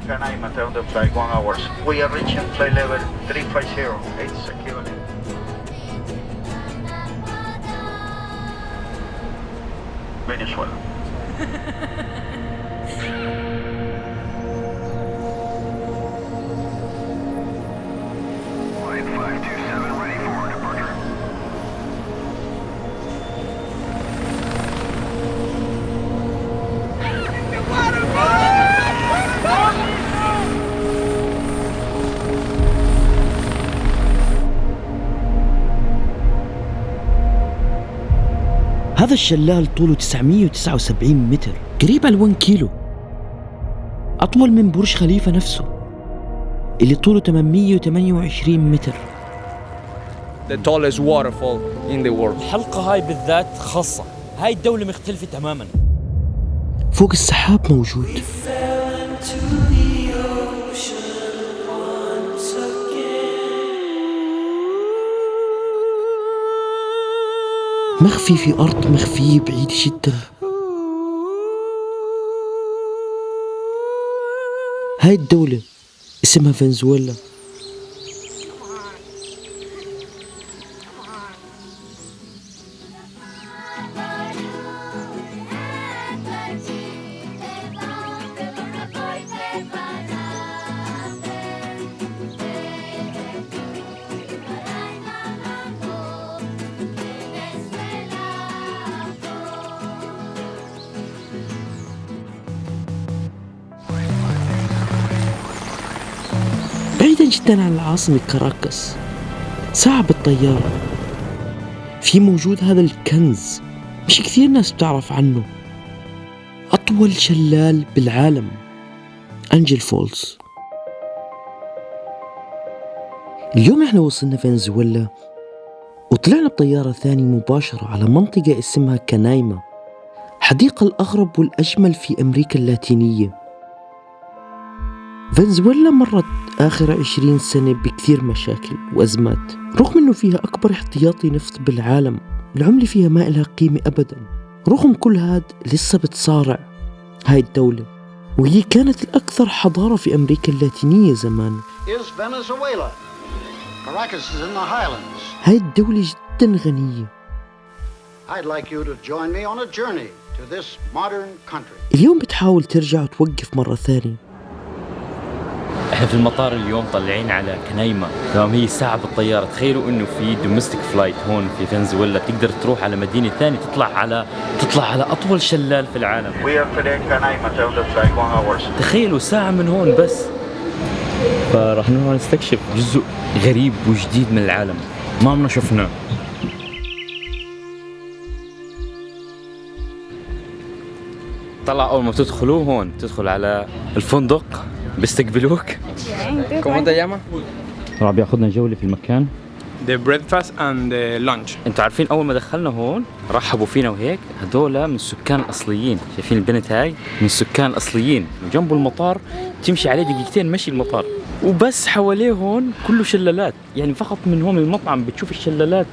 Canaima, tell the flight 1 hours. We are reaching flight level 350, 8 security. Venezuela. Flight 527 ready for departure. هذا الشلال طوله 979 متر، قريب على 1 كيلو، أطول من برج خليفة نفسه اللي طوله 828 متر. The tallest waterfall in the world. الحلقة هاي بالذات خاصة، هاي الدولة مختلفة تماماً. فوق السحاب موجود مخفي في أرض مخفية بعيدة جدا. هاي الدولة اسمها فنزويلا. بعيدا جدا عن العاصمة كاراكاس، ساعة بالطيارة، في موجود هذا الكنز مش كثير ناس بتعرف عنه، أطول شلال بالعالم، أنجل فولز. اليوم احنا وصلنا فنزويلا وطلعنا بطيارة ثانية مباشرة على منطقة اسمها كنايما، حديقة الأغرب والأجمل في أمريكا اللاتينية. فنزويلا مرت آخر 20 سنة بكثير مشاكل وأزمات، رغم أنه فيها أكبر احتياطي نفط بالعالم، العملة فيها ما إلها قيمة أبدا. رغم كل هاد لسه بتصارع هاي الدولة، وهي كانت الأكثر حضارة في أمريكا اللاتينية زمان. هاي الدولة جدا غنية. اليوم بتحاول ترجع وتوقف مرة ثانية. احنا في المطار اليوم طالعين على كنايما، تمام؟ هي ساعة بالطيارة. تخيلوا انه في دومستيك فلايت هون في فنزويلا، بتقدر تروح على مدينة ثانية، تطلع على أطول شلال في العالم. تخيلوا ساعة من هون بس. فراح نروح نستكشف جزء غريب وجديد من العالم ما عمرنا شفناه. طلع أول ما تدخلوا هون تدخل على الفندق بيستقبلوك. ¿Cómo te llamas? راح بياخذنا جولة في المكان. The breakfast and the lunch. انتوا عارفين اول ما دخلنا هون رحبوا فينا وهيك، هذول من السكان الاصليين. شايفين البنت هاي من السكان الاصليين، وجنبه المطار تمشي عليه دقيقتين مشي المطار، وبس حواليه هون كله شلالات. يعني فقط من هون المطعم بتشوف الشلالات،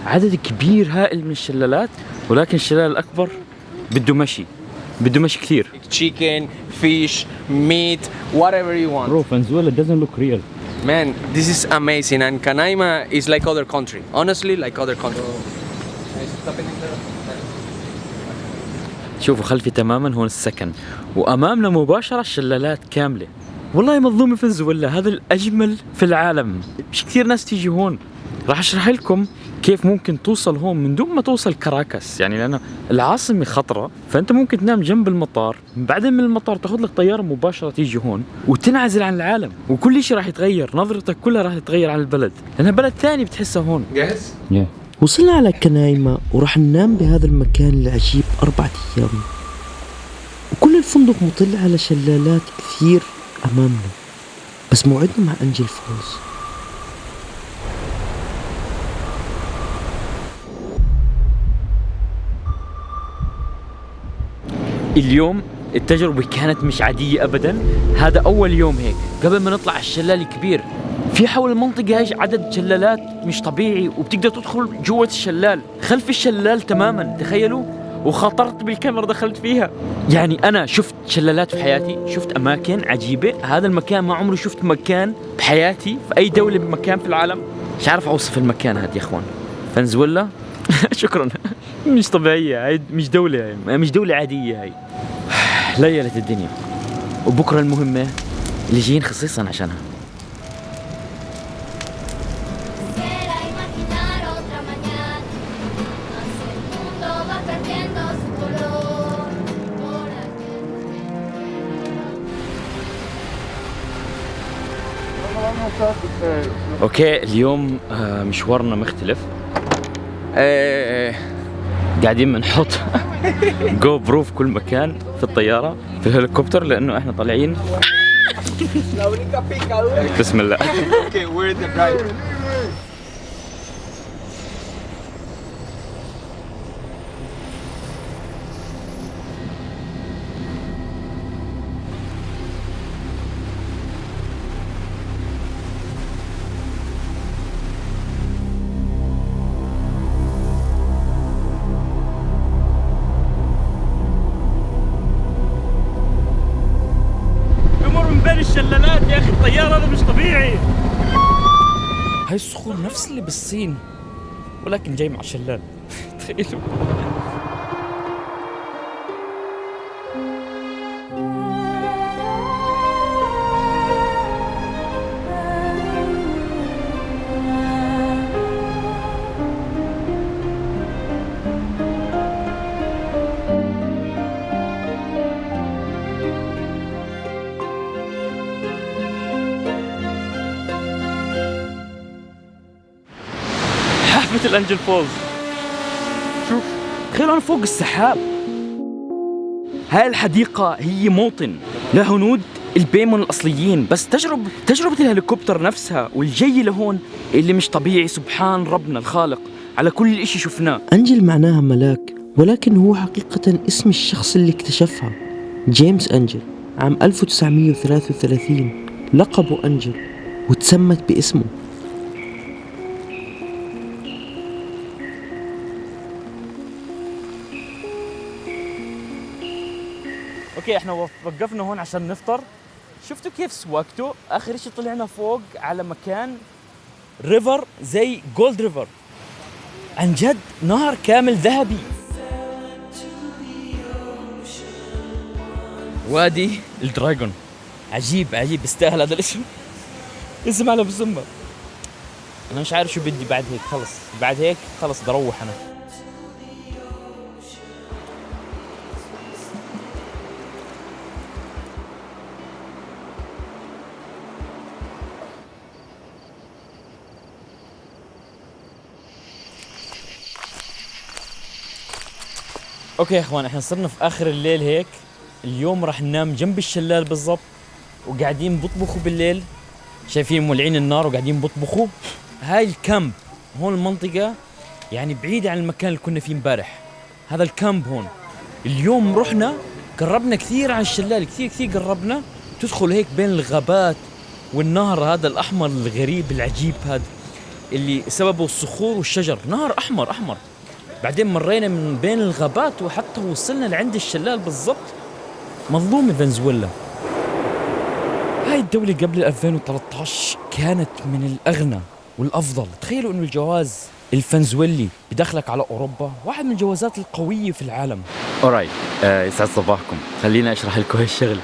عدد كبير هائل من الشلالات، ولكن الشلال الاكبر بده مشي كثير. Chicken, fish, meat, whatever you want. Bro, Venezuela doesn't look real. Man, this is amazing, and Canaima is like other country. Honestly, like other country. شوفوا خلفي تماما هون السكن، وامامنا مباشرة الشلالات كاملة. والله مظلومة فنزويلا، هذا الأجمل في العالم. مش كثير ناس تيجي هون. راح أشرح لكم كيف ممكن توصل هون من دون ما توصل كاراكاس، يعني لأن العاصمة خطرة، فأنت ممكن تنام جنب المطار، بعدين من المطار تاخذ لك طيارة مباشرة تيجي هون وتنعزل عن العالم، وكل شيء راح يتغير، نظرتك كلها راح تتغير عن البلد، لأنها بلد ثاني بتحسها هون. Yes. وصلنا على كنايما وراح ننام بهذا المكان العجيب 4 أيام، وكل الفندق مطل على شلالات كثير أمامنا، بس موعدنا مع أنجل فولز. اليوم التجربة كانت مش عادية أبدا. هذا أول يوم هيك قبل ما نطلع الشلال الكبير، في حول المنطقة هاي عدد شلالات مش طبيعي، وبتقدر تدخل جوة الشلال خلف الشلال تماما. تخيلوا وخطرت بالكاميرا دخلت فيها. يعني أنا شفت شلالات في حياتي، شفت أماكن عجيبة. هذا المكان ما عمري شفت مكان بحياتي في أي دولة بمكان في العالم. مش عارف أوصف المكان هذا يا إخوان. فنزويلا شكرا. مش طبيعية هاي، مش دولة عادية هاي. ليلة الدنيا، وبكرة المهمة اللي جايين خصيصا عشانها. اوكي اليوم مشوارنا مختلف. قاعدين بنحط جو برو في كل مكان، في الطيارة، في الهليكوبتر، لأنه احنا طالعين. بسم الله. بين الشلالات يا اخي، الطيارة هذا مش طبيعي. هاي الصخور نفس اللي بالصين ولكن جاي مع شلال. تخيلوا. حافة الأنجل فولز. شوف تخيلوا أنا فوق السحاب. هاي الحديقة هي موطن لهنود البيمون الأصليين، بس تجربة الهليكوبتر نفسها والجي لهون اللي مش طبيعي. سبحان ربنا الخالق على كل إشي شفناه. أنجل معناها ملاك، ولكن هو حقيقة اسم الشخص اللي اكتشفها، جيمس أنجل. عام 1933 لقبه أنجل وتسمت باسمه. اوكي احنا وقفنا هون عشان نفطر. شفتوا كيف سواقته؟ اخر شيء طلعنا فوق على مكان ريفر زي جولد ريفر، عن جد نهر كامل ذهبي. وادي الدراجون عجيب عجيب، بيستاهل هذا الاسم. اسم على مسمى. انا مش عارف شو بدي بعد هيك. بعد هيك خلص بدي اروح انا. اوكي يا اخوان، احنا صرنا في اخر الليل هيك. اليوم راح ننام جنب الشلال بالضبط، وقاعدين بطبخوا بالليل. شايفين مولعين النار وقاعدين بطبخوا. هاي الكامب هون المنطقة يعني بعيدة عن المكان اللي كنا فيه امبارح. هذا الكامب هون. اليوم رحنا قربنا كثير عن الشلال، كثير قربنا. تدخل هيك بين الغابات والنهر هذا الأحمر الغريب العجيب هذا اللي سببه الصخور والشجر. نهر أحمر. بعدين مرينا من بين الغابات وحتى وصلنا لعند الشلال بالضبط. مظلومة فنزويلا. هاي الدولة قبل 2013 كانت من الأغنى والأفضل. تخيلوا إنه الجواز الفنزويلي بدخلك على أوروبا واحد من الجوازات القوية في العالم. أورايت، يسعد صباحكم. خلينا أشرح لكم هالشغل.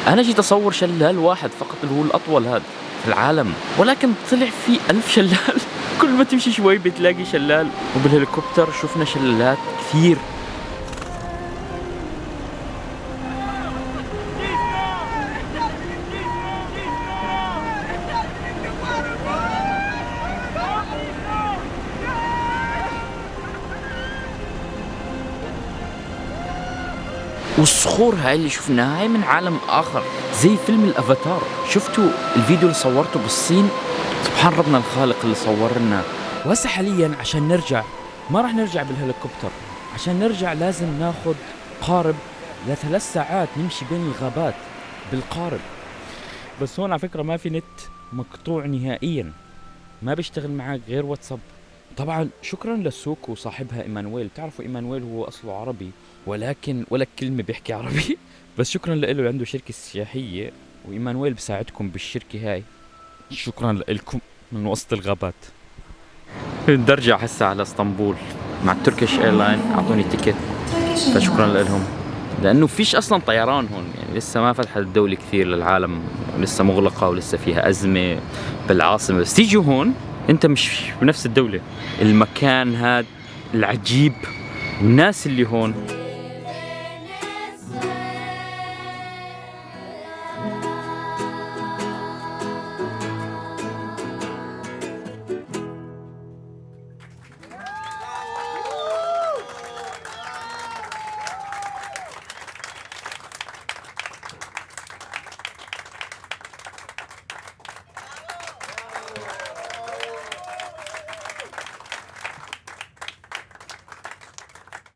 أنا جيت أصور شلال واحد فقط اللي هو الأطول هذا في العالم، ولكن طلع في 1000 شلال. كل ما تمشي شوي بتلاقي شلال. وبالهليكوبتر شفنا شلالات كثير. والصخور هاي اللي شفناها هاي من عالم آخر، زي فيلم الأفاتار. شفتوا الفيديو اللي صورته بالصين؟ سبحان ربنا الخالق اللي صورنا. وهسه حاليا عشان نرجع ما راح نرجع بالهليكوبتر. عشان نرجع لازم ناخد قارب ل3 ساعات نمشي بين الغابات بالقارب. بس هون على فكرة ما في نت، مقطوع نهائيا، ما بيشتغل معك غير واتساب. طبعا شكرا للسوق وصاحبها ايمانويل. بتعرفوا ايمانويل هو اصله عربي ولكن ولا كلمة بيحكي عربي بس شكرا له، عنده شركة سياحية وايمانويل بساعدكم بالشركة هاي. شكرا لكم من وسط الغابات. بدي ارجع هسه على اسطنبول مع التركيش ايرلاين، اعطوني تيكت فشكرا لهم، لانه فيش اصلا طيران هون، يعني لسه ما فتحت الدولة كثير للعالم، لسه مغلقة ولسه فيها ازمة بالعاصمة. بس تيجي هون انت مش بنفس الدولة، المكان هاد العجيب، الناس اللي هون